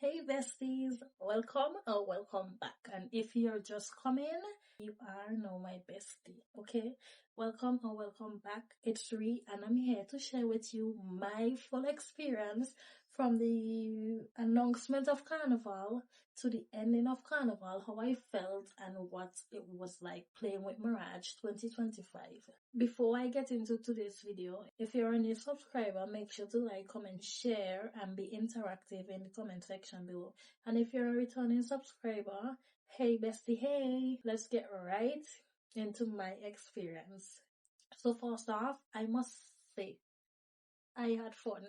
Hey besties, welcome or welcome back. And if you're just coming, you are now my bestie. Okay, welcome or welcome back. It's Ree, and I'm here to share with you my full experience from the announcement of Carnival to the ending of Carnival, how I felt and what it was like playing with Mirage 2025. Before I get into today's video, if you're a new subscriber, make sure to like, comment, share, and be interactive in the comment section below. And if you're a returning subscriber, hey bestie, hey, let's get right into my experience. So first off, I must say, I had fun.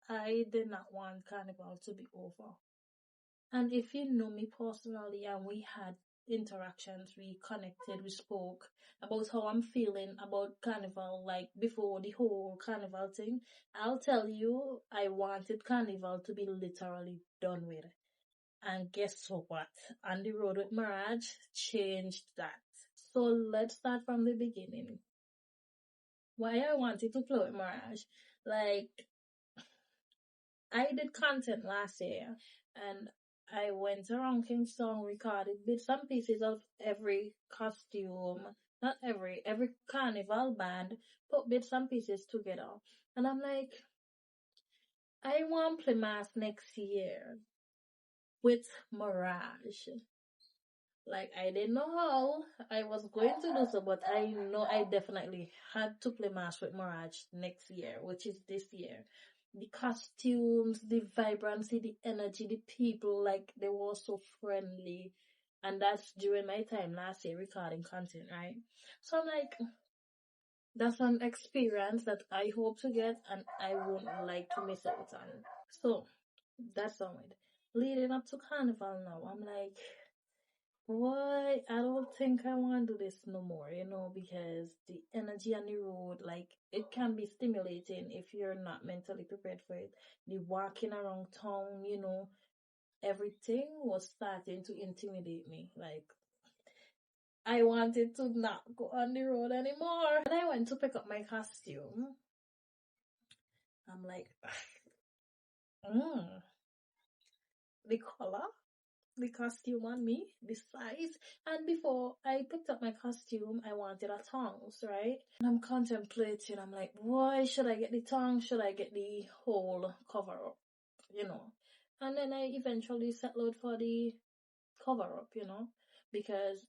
I did not want Carnival to be over. And if you know me personally and we had interactions, we connected, we spoke about how I'm feeling about Carnival, like before the whole Carnival thing, I'll tell you, I wanted Carnival to be literally done with. And guess what? On the road with Mirage changed that. So let's start from the beginning. Why I wanted to play with Mirage. Like, I did content last year and I went around Kingston, recorded bits and pieces of every costume, not every carnival band, put bits and pieces together. And I'm like, I want to play mass next year with Mirage. Like, I didn't know how I was going to do so, but I know I definitely had to play mass with Mirage next year, which is this year. The costumes, the vibrancy, the energy, the people, like, they were so friendly. And that's during my time last year recording content, right? So I'm like, that's an experience that I hope to get and I wouldn't like to miss out on. So, that's on it. Leading up to Carnival now, I'm like, why? I don't think I want to do this no more, because the energy on the road, like, it can be stimulating if you're not mentally prepared for it. The walking around town, everything was starting to intimidate me. Like, I wanted to not go on the road anymore. And I went to pick up my costume. I'm like, the color, the costume on me, the size. And before I picked up my costume, I wanted a tongs, right? And I'm contemplating, I'm like, why should I get the tongs? Should I get the whole cover up? And then I eventually settled for the cover up, because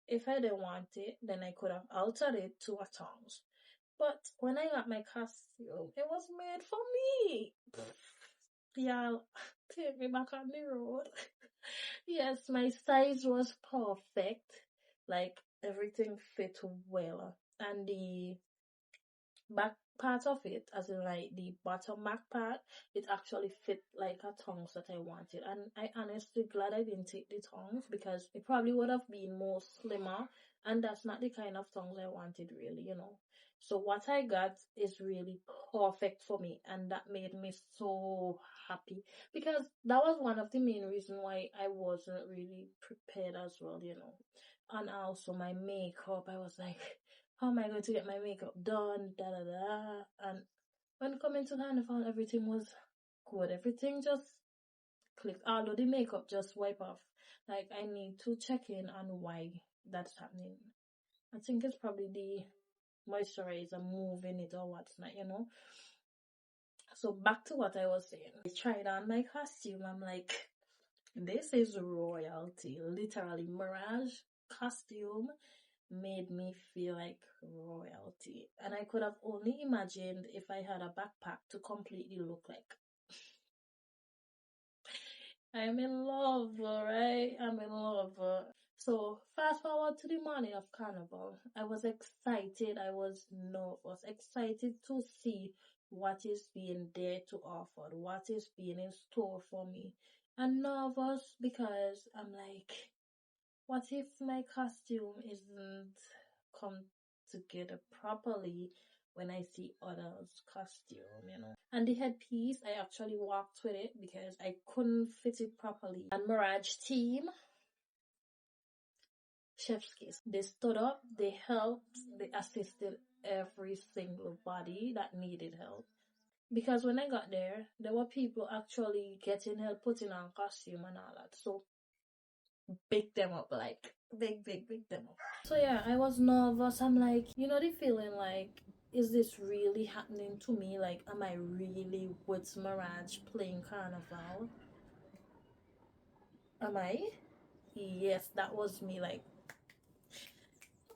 if I didn't want it, then I could have altered it to a tongs. But when I got my costume, it was made for me. Y'all, take me back on the road. Yes, my size was perfect. Like, everything fit well. And the back part of it, as in like the bottom back part, it actually fit like a tongs that I wanted. And I honestly glad I didn't take the tongs because it probably would have been more slimmer. And that's not the kind of tongs I wanted really. So what I got is really perfect for me. And that made me so happy because that was one of the main reasons why I wasn't really prepared as well. And also my makeup, I was like, how am I going to get my makeup done? Da da da. And when coming to Carnival, everything was good. Everything just clicked. Although the makeup just wipe off. Like, I need to check in on why that's happening. I think it's probably the moisturizer moving it or what's not. So back to what I was saying. I tried on my costume. I'm like, this is royalty. Literally, Mirage costume made me feel like royalty. And I could have only imagined if I had a backpack to completely look like. I'm in love, right? I'm in love. So fast forward to the morning of Carnival. I was excited. I was nervous. Excited to see what is being there to offer, what is being in store for me. And nervous because I'm like, what if my costume isn't come together properly when I see others' costume? And the headpiece, I actually walked with it because I couldn't fit it properly. And Mirage team, chef's kiss. They stood up, they helped, they assisted every single body that needed help. because when I got there were people actually getting help putting on costume and all that. So big them up, like big them up. So yeah, I was nervous. I'm like, the feeling like, is this really happening to me? Like, am I really with Mirage playing Carnival? Am I? Yes, that was me. Like,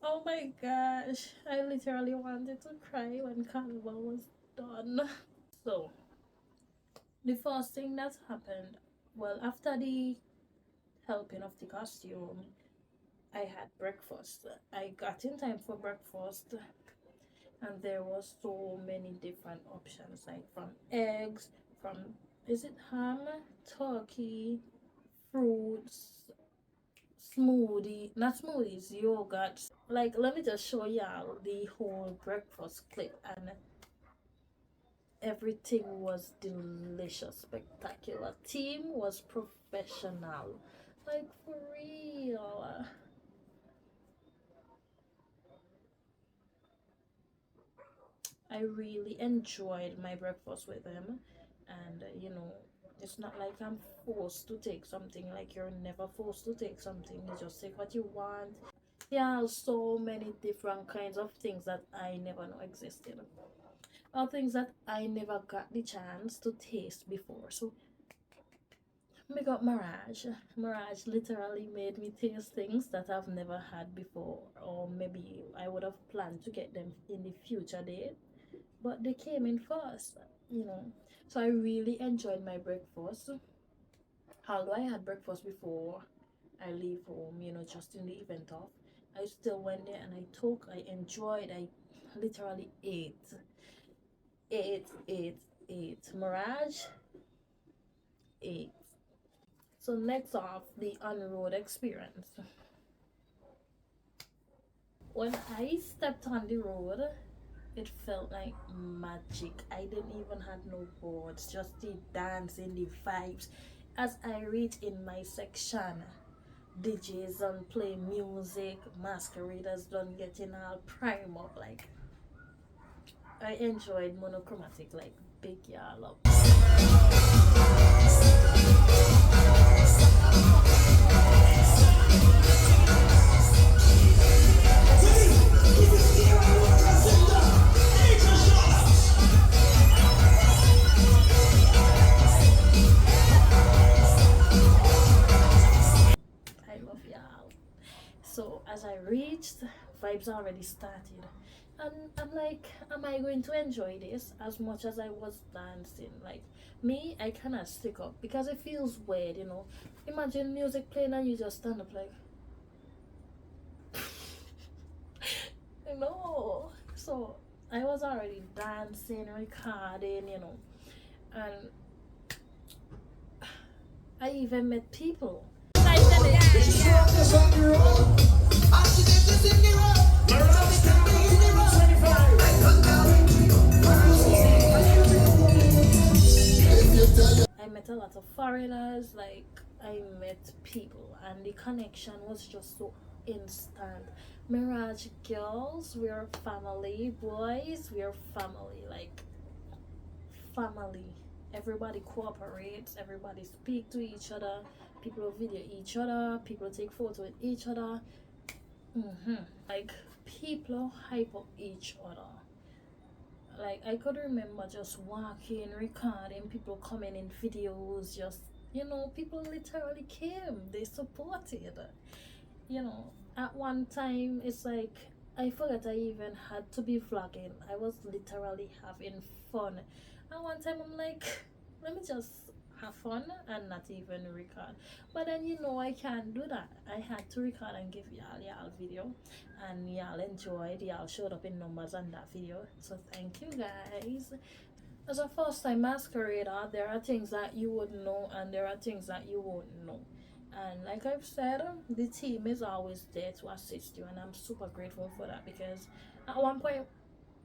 oh my gosh, I literally wanted to cry when Carnival was done. So, the first thing that happened, well, after the helping of the costume, I had breakfast. I got in time for breakfast, and there was so many different options, like from eggs, from, is it ham, turkey, fruits, smoothie, not smoothies, yogurt. Like, let me just show y'all the whole breakfast clip, and everything was delicious, spectacular. Team was professional, like for real. I really enjoyed my breakfast with them, and it's not like I'm forced to take something. Like, you're never forced to take something, you just take what you want. Yeah, so many different kinds of things that I never know existed, or things that I never got the chance to taste before. So we got Mirage. Mirage literally made me taste things that I've never had before, or maybe I would have planned to get them in the future date, but they came in first, you know. So I really enjoyed my breakfast. Although I had breakfast before I leave home, just in the event of, I still went there and I enjoyed, I literally ate. Mirage, ate. So next off, the on-road experience. When I stepped on the road, it felt like magic. I didn't even have no boards, just the dancing, the vibes. As I reach in my section, DJs done play music, masqueraders done getting all prime up. Like, I enjoyed monochromatic, like big y'all up. I love y'all. So as I reached, vibes already started. And I'm like, am I going to enjoy this as much as I was dancing? Like, me, I cannot stick up because it feels weird. Imagine music playing and you just stand up like, no. So I was already dancing, recording, and I even met people. I met a lot of foreigners, like I met people, and the connection was just so instant. Mirage girls, we're family. Boys, we're family. Like, family. Everybody cooperates, everybody speak to each other, people video each other, people take photo with each other. Like, people hype up each other. Like, I could remember just walking, recording, people coming in videos, just, people literally came, they supported. At one time, it's like, I forgot I even had to be vlogging. I was literally having fun. At one time, I'm like, let me just have fun and not even record. But then, I can't do that. I had to record and give y'all video, and y'all enjoyed. Y'all showed up in numbers on that video. So thank you guys. As a first time masquerader, there are things that you would know and there are things that you won't know. And like I've said, the team is always there to assist you, and I'm super grateful for that, because at one point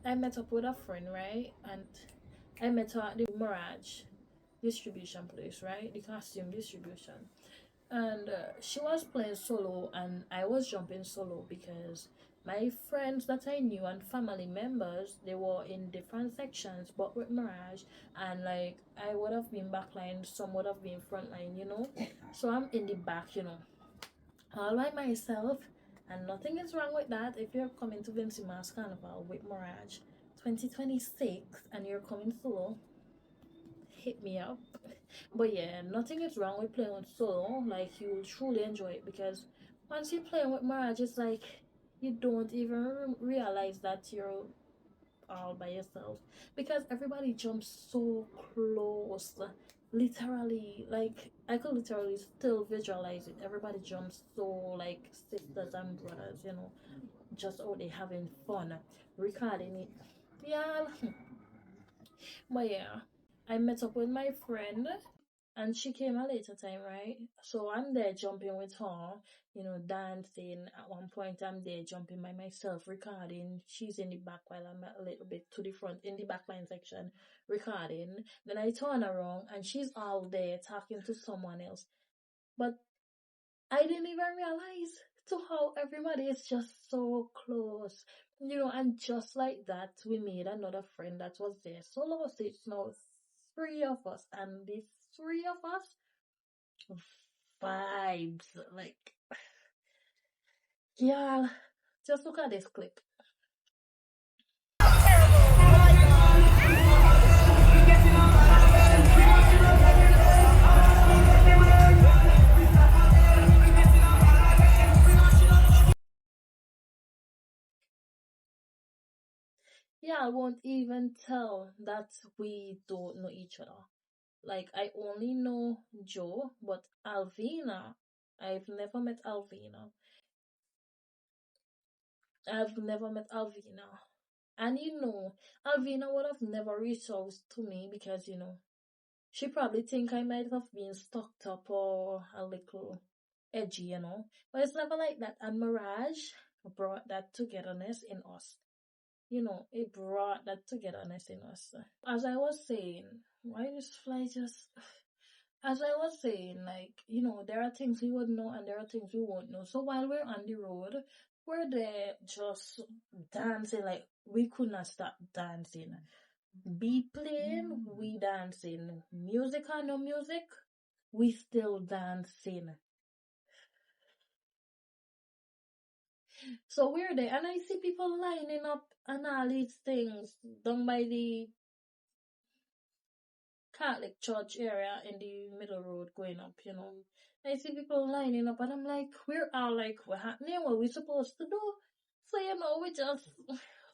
I met up with a friend, right? And I met her at the Mirage distribution place, right? The costume distribution. And she was playing solo and I was jumping solo because My friends that I knew and family members, they were in different sections, but with Mirage, and like I would have been backline, some would have been frontline. So I'm in the back, all by myself, and nothing is wrong with that. If you're coming to Vincy Mirage Carnival with Mirage 2026 and you're coming solo, hit me up. But yeah, nothing is wrong with playing with solo. Like, you'll truly enjoy it, because once you're playing with Mirage, it's like you don't even realize that you're all by yourself, because everybody jumps so close. Literally, like I could literally still visualize it. Everybody jumps so like sisters and brothers, just out there having fun, recording it. Yeah, but yeah, I met up with my friend and she came a later time, right? So I'm there jumping with her, dancing. At one point, I'm there jumping by myself, recording. She's in the back while I'm a little bit to the front in the backline section, recording. Then I turn around and she's all there talking to someone else. But I didn't even realize to how everybody is just so close. And just like that, we made another friend that was there. So lost, it's now three of us, and the three of us vibes. Like, yeah, just look at this clip. Yeah, I won't even tell that we don't know each other. Like, I only know Joe, but Alvina, I've never met Alvina. I've never met Alvina. And Alvina would have never reached out to me because, she probably think I might have been stuck up or a little edgy. But it's never like that. And Mirage brought that togetherness in us. It brought that togetherness in us. As I was saying, why this fly just as I was saying, like, there are things we would know and there are things we won't know. So while we're on the road, we're there just dancing, like we could not stop dancing. Be playing, we dancing. Music or no music, we still dancing. So we're there, and I see people lining up and all these things down by the Catholic church area in the middle road going up. I see people lining up and I'm like, we're all like, what happening? What we supposed to do? So, we just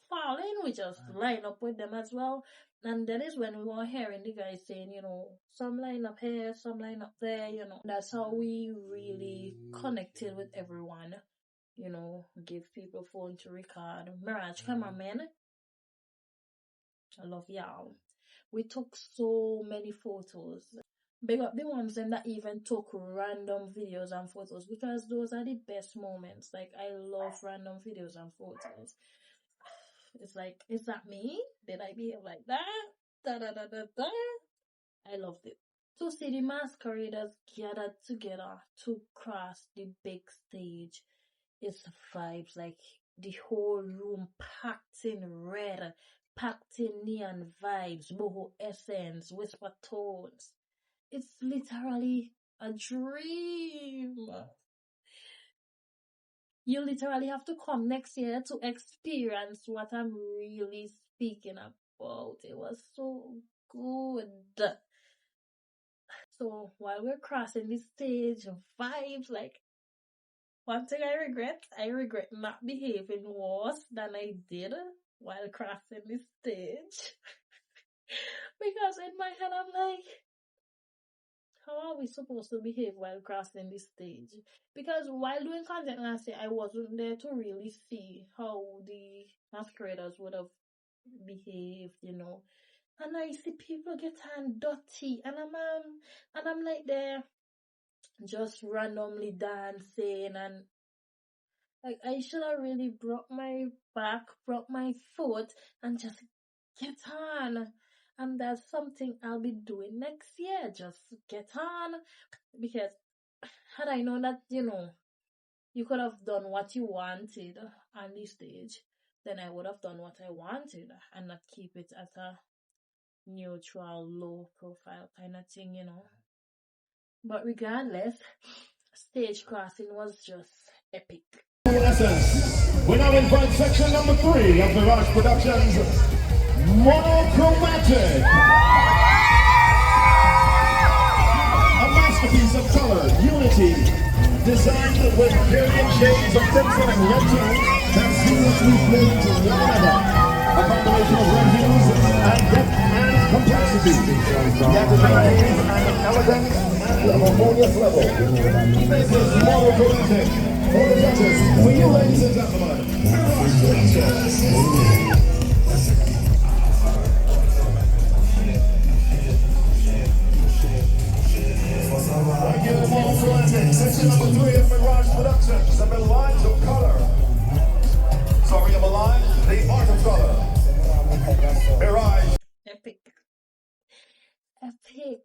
fall in, we just line up with them as well. And that is when we were hearing the guys saying, some line up here, some line up there. That's how we really connected with everyone. Give people phone to record. Mirage cameraman, I love y'all. We took so many photos. Big up the ones that even took random videos and photos, because those are the best moments. Like, I love random videos and photos. It's like, is that me? Did I behave like that? Da da da da da. I loved it. To see the masqueraders gathered together to cross the big stage, it's vibes. Like, the whole room packed in red, packed in neon vibes, boho essence, whisper tones. It's literally a dream. You literally have to come next year to experience what I'm really speaking about. It was so good. So while we're crossing the stage, vibes, like, one thing I regret not behaving worse than I did while crossing the stage. Because in my head, I'm like, how are we supposed to behave while crossing the stage? Because while doing content last year, I wasn't there to really see how the masqueraders would have behaved. And I see people get hand dirty, and I'm like there, just randomly dancing, and like I should have really broke my back, broke my foot, and just get on. And that's something I'll be doing next year. Just get on. Because had I known that, you could have done what you wanted on the stage, then I would have done what I wanted and not keep it at a neutral, low profile kind of thing, you know. But regardless, stage crossing was just epic. We now invite section number 3 of Mirage Productions, Monochromatic. A masterpiece of color, unity, designed with varying shades of crimson and red tones that seamlessly blend to one another. A combination of red hues and depth and complexity. That is an elegance and a harmonious level. This is Monochromatic. For the judges, for you ladies and gentlemen, Mirage Productions. Section number 3 of Mirage Productions, the Mirage of Color. Sorry, Mirage, the Art of Color. Mirage. Epic. Epic.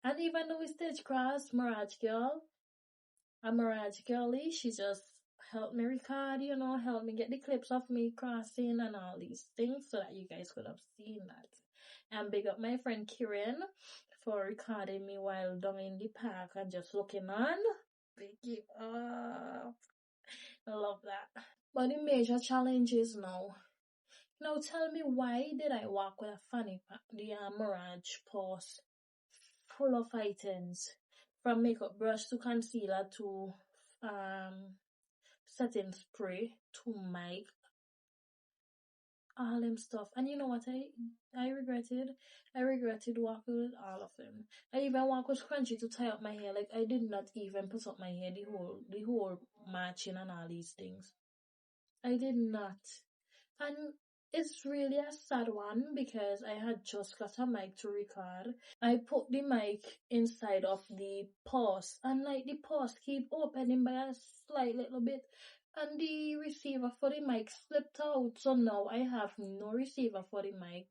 And even though we stage cross Mirage Girl, a Mirage Girlie, she just helped me record, you know, helped me get the clips of me crossing and all these things so that you guys could have seen that. And big up my friend Kieran for recording me while down in the park and just looking on. Big you up. I love that. But the major challenge is now. Now tell me, why did I walk with a fanny pack, the Mirage purse, full of items, from makeup brush to concealer to setting spray to mic, all them stuff. And you know what I regretted? I regretted walking with all of them. I even walked with scrunchie to tie up my hair. Like, I did not even put up my hair the whole matching and all these things. I did not. And it's really a sad one because I had just got a mic to record. I put the mic inside of the purse and like the purse keep opening by a slight little bit and the receiver for the mic slipped out. So now I have no receiver for the mic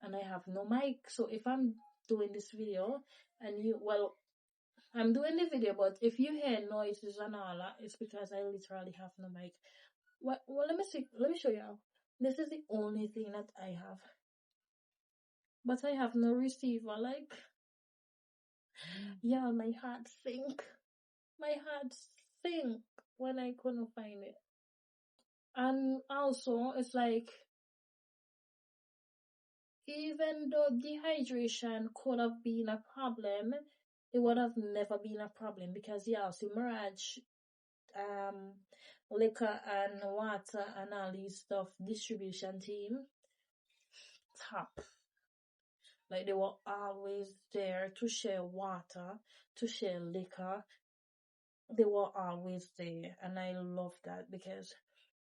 and I have no mic. So if I'm doing this video and I'm doing the video, but if you hear noises and all that, it's because I literally have no mic. Well, let me show you now. This is the only thing that I have. But I have no receiver, like, yeah, my heart sink. My heart sink when I couldn't find it. And also, it's like, even though dehydration could have been a problem, it would have never been a problem because, yeah, see, Mirage, liquor and water and all these stuff distribution team, top. Like, they were always there to share water, to share liquor. They were always there, and I love that because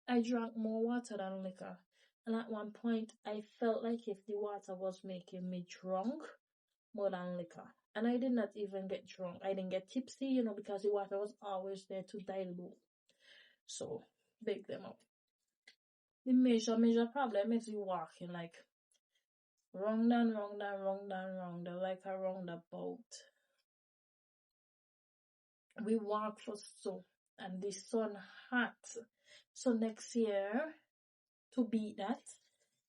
I drank more water than liquor. And at one point, I felt like if the water was making me drunk more than liquor. And I did not even get drunk. I didn't get tipsy, you know, because the water was always there to dilute. So, big them up. The major problem is you walking like wrong down, like a roundabout. We walk for so, and the sun hot. So next year, to beat that,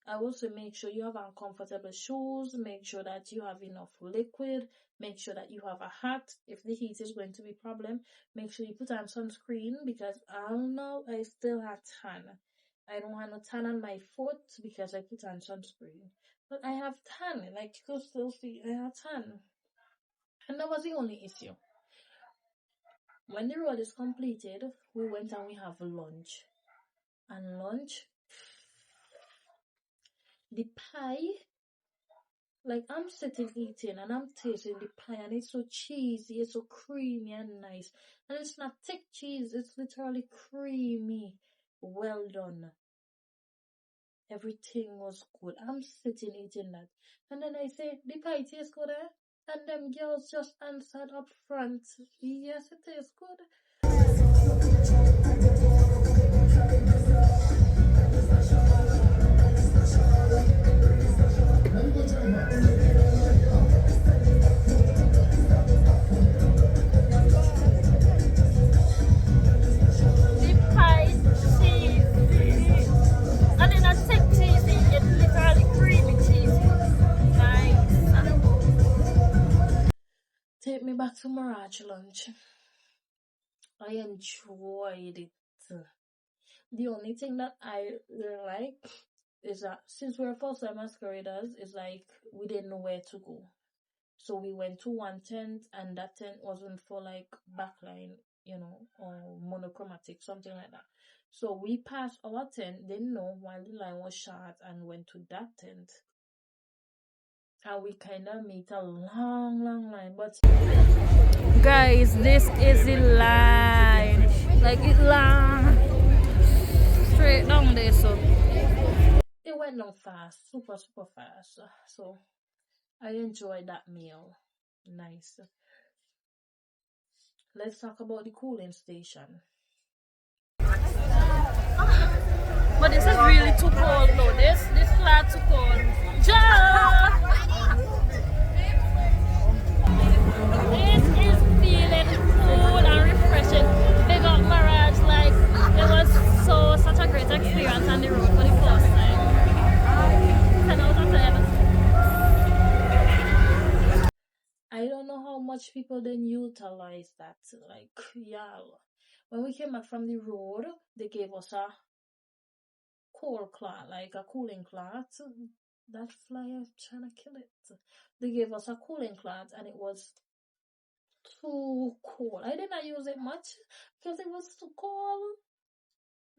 I will say make sure you have uncomfortable shoes, make sure that you have enough liquid, make sure that you have a hat. If the heat is going to be a problem, make sure you put on sunscreen because I don't know, I still have tan. I don't have no tan on my foot because I put on sunscreen. But I have tan, like you can still see I have tan. And that was the only issue. When the road is completed, we went and we have lunch. And lunch, the pie, like I'm sitting eating and I'm tasting the pie and it's so cheesy, it's so creamy and nice. And it's not thick cheese, it's literally creamy. Well done. Everything was good. I'm sitting eating that. And then I say, the pie tastes good, eh? And them girls just answered up front, yes, it tastes good. catch lunch. I enjoyed it. The only thing that I like is that since we're first time masqueraders, it's like we didn't know where to go. So we went to one tent, and that tent wasn't for like backline, or monochromatic, something like that. So we passed our tent, didn't know while the line was short, and went to that tent. And we kind of meet a long, long line. But guys, this is the line. Like it long. Straight down there, so it went down fast, super, super fast. So I enjoyed that meal. Nice. Let's talk about the cooling station. But this is really too cold though. This flat too cold. Ja! This is feeling cool and refreshing. Big up Mirage, like it was such a great experience on the road for the first time. 10 out of 10. I don't know how much people then utilize that. Like, yeah. When we came back from the road, they gave us a cold cloth, like a cooling cloth. That fly is trying to kill it. They gave us a cooling cloth, and it was too cold. I did not use it much because it was too cold.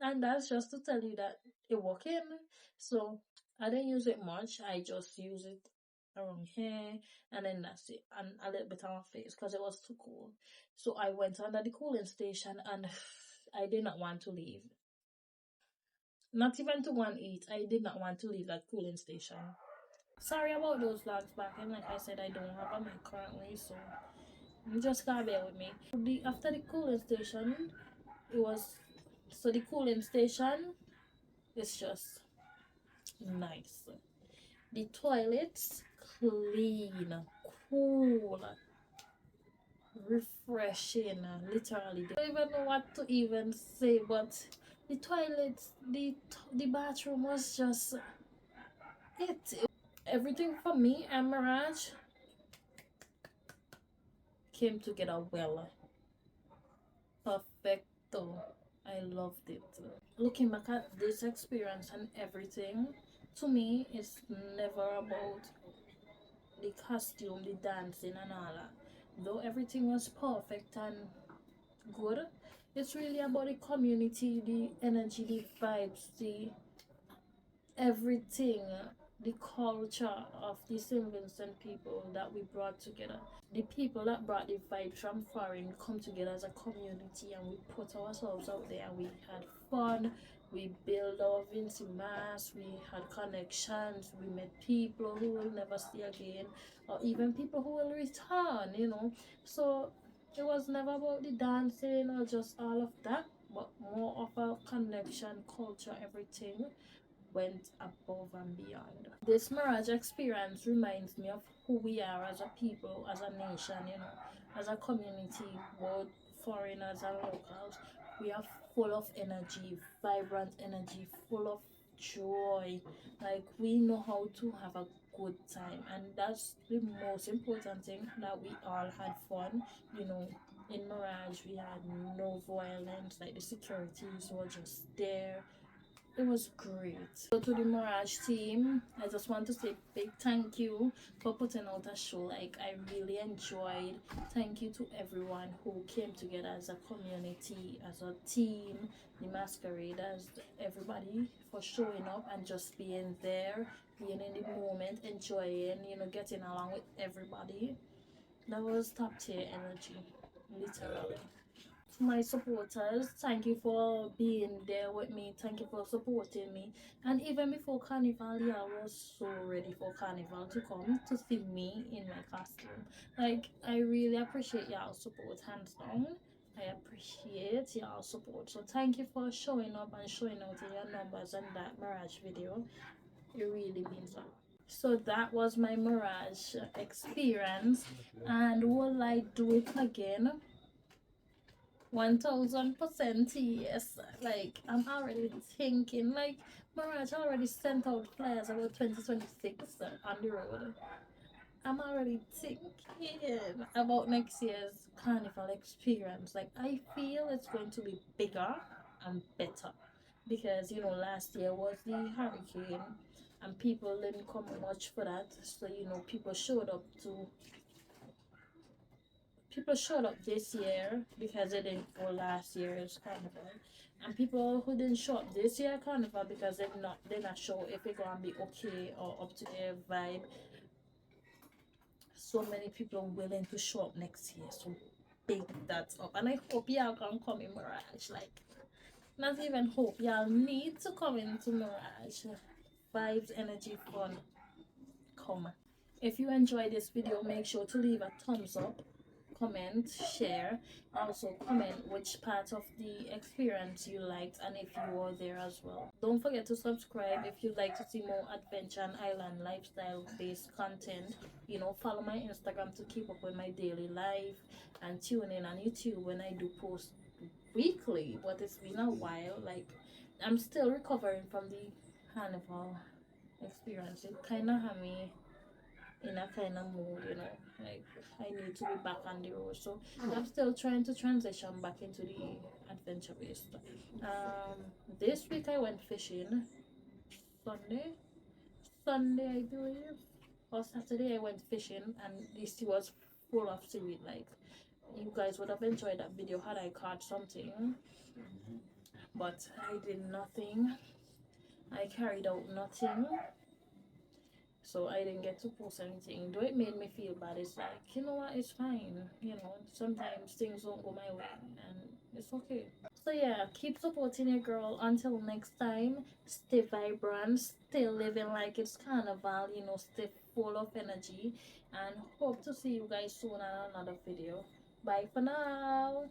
And that's just to tell you that it working. So I didn't use it much. I just use it around here, and then that's it, and a little bit on my face because it was too cold. So I went under the cooling station, and I did not want to leave. Not even to go and eat. I did not want to leave that cooling station. Sorry about those vlogs back, and like I said, I don't have a mic currently, so you just gotta bear with me. After the cooling station, the cooling station is just nice. The toilets clean, cool, refreshing, literally. I don't even know what to even say, but the toilets, the bathroom was just it. Everything for me and Mirage came together well. Perfecto. I loved it. Looking back at this experience and everything, to me, it's never about the costume, the dancing, and all that. Though everything was perfect and good, it's really about the community, the energy, the vibes, the everything, the culture of the St. Vincent people that we brought together. The people that brought the vibes from foreign come together as a community, and we put ourselves out there, and we had fun. We built our Vincy mass, we had connections, we met people who will never see again, or even people who will return. So it was never about the dancing or just all of that, but more of a connection, culture, everything went above and beyond. This Mirage experience reminds me of who we are as a people, as a nation, as a community, both foreigners and locals. We are full of energy, vibrant energy, full of joy. Like, we know how to have a good time, and that's the most important thing, that we all had fun. In Mirage, we had no violence, like the securities were just there. It was great. So to the Mirage team, I just want to say big thank you for putting out a show. Like, I really enjoyed. Thank you to everyone who came together as a community, as a team, the masqueraders, everybody for showing up and just being there, being in the moment, enjoying, getting along with everybody. That was top tier energy, literally. To my supporters, thank you for being there with me. Thank you for supporting me. And even before Carnival, y'all was so ready for Carnival to come to see me in my costume. Like, I really appreciate y'all support, hands down. I appreciate y'all support. So thank you for showing up and showing out in your numbers and that Mirage video. It really means a lot. So that was my Mirage experience, and will I do it again? 1000% yes. Like, I'm already thinking, like, Mirage already sent out flyers about 2026 on the road. I'm already thinking about next year's carnival experience. Like, I feel it's going to be bigger and better because last year was the hurricane and people didn't come much for that. So people showed up this year because they didn't go last year's carnival, and people who didn't show up this year carnival because they're not sure if it's gonna be okay or up to their vibe. So many people willing to show up next year, so big that's up, and I hope y'all can come in Mirage. Like, not even hope, y'all need to come into Mirage. Vibes, energy, fun. Come. If you enjoyed this video, make sure to leave a thumbs up, comment, share. Also comment which part of the experience you liked and if you were there as well. Don't forget to subscribe if you'd like to see more adventure and island lifestyle based content. Follow my Instagram to keep up with my daily life, and tune in on YouTube when I do post weekly. But it's been a while. Like, I'm still recovering from the carnival experience. It kind of had me in a kind of mood. Like, I need to be back on the road. So I'm still trying to transition back into the adventure based. This week I went fishing. Sunday, Sunday I believe, or Saturday I went fishing, and the sea was full of seaweed. Like, you guys would have enjoyed that video had I caught something, but I did nothing. I carried out nothing. So I didn't get to post anything. Though it made me feel bad. It's like, you know what, it's fine. Sometimes things don't go my way and it's okay. So yeah, keep supporting your girl. Until next time, stay vibrant, stay living like it's carnival, stay full of energy, and hope to see you guys soon on another video. Bye for now.